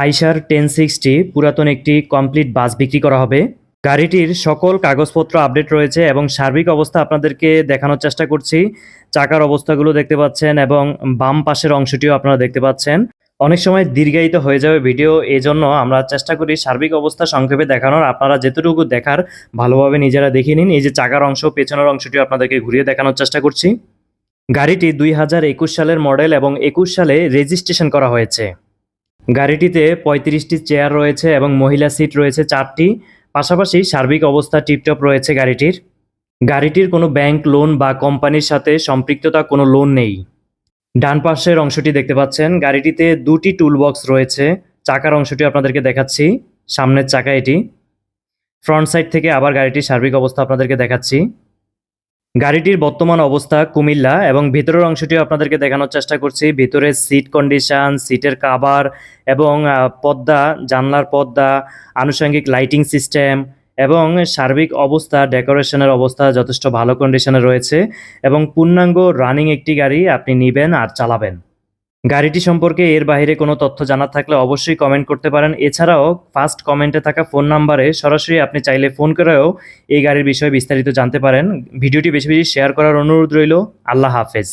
আইশার 1060 পুরাতন একটি কমপ্লিট বাস বিক্রি করা হবে। গাড়িটির সকল কাগজপত্র আপডেট রয়েছে এবং সার্বিক অবস্থা আপনাদেরকে দেখানোর চেষ্টা করছি। চাকার অবস্থাগুলো দেখতে পাচ্ছেন এবং বাম পাশের অংশটিও আপনারা দেখতে পাচ্ছেন। অনেক সময় দীর্ঘায়িত হয়ে যাবে ভিডিও, এজন্য আমরা চেষ্টা করি সার্বিক অবস্থা সংক্ষেপে দেখানোর। আপনারা যেতটুকু দেখার ভালোভাবে নিজেরা দেখে নিন। এই যে চাকার অংশ, পেছনের অংশটিও আপনাদেরকে ঘুরিয়ে দেখানোর চেষ্টা করছি। গাড়িটি 2021 সালের মডেল এবং 21 সালে রেজিস্ট্রেশন করা হয়েছে। গাড়িটিতে 35টি চেয়ার রয়েছে এবং মহিলা সিট রয়েছে 4টি। পাশাপাশি সার্বিক অবস্থা টিপটপ রয়েছে গাড়িটির। গাড়িটির কোনো ব্যাংক লোন বা কোম্পানির সাথে সম্পৃক্ততা কোনো লোন নেই। ডান পাশের অংশটি দেখতে পাচ্ছেন, গাড়িটিতে 2টি টুলবক্স রয়েছে। চাকার অংশটি আপনাদেরকে দেখাচ্ছি, সামনের চাকা এটি। ফ্রন্ট সাইড থেকে আবার গাড়িটির সার্বিক অবস্থা আপনাদেরকে দেখাচ্ছি। গাড়িটির বর্তমান অবস্থা কুমিল্লা এবং ভিতরের অংশটিও আপনাদেরকে দেখানোর চেষ্টা করছি। ভিতরে সিট কন্ডিশন, সিটের কাভার এবং পর্দা, জানলার পর্দা, আনুষঙ্গিক লাইটিং সিস্টেম এবং সার্বিক অবস্থা, ডেকোরেশনের অবস্থা যথেষ্ট ভালো কন্ডিশনে রয়েছে এবং পূর্ণাঙ্গ রানিং একটি গাড়ি আপনি নেবেন আর চালাবেন। গাড়িটি সম্পর্কে এর বাইরে কোনো তথ্য জানার থাকলে অবশ্যই কমেন্ট করতে পারেন। এছাড়াও ফার্স্ট কমেন্টে থাকা ফোন নাম্বারে সরাসরি আপনি চাইলে ফোন করেও এই গাড়ির বিষয়ে বিস্তারিত জানতে পারেন। ভিডিওটি বেশি বেশি শেয়ার করার অনুরোধ রইল। আল্লাহ হাফেজ।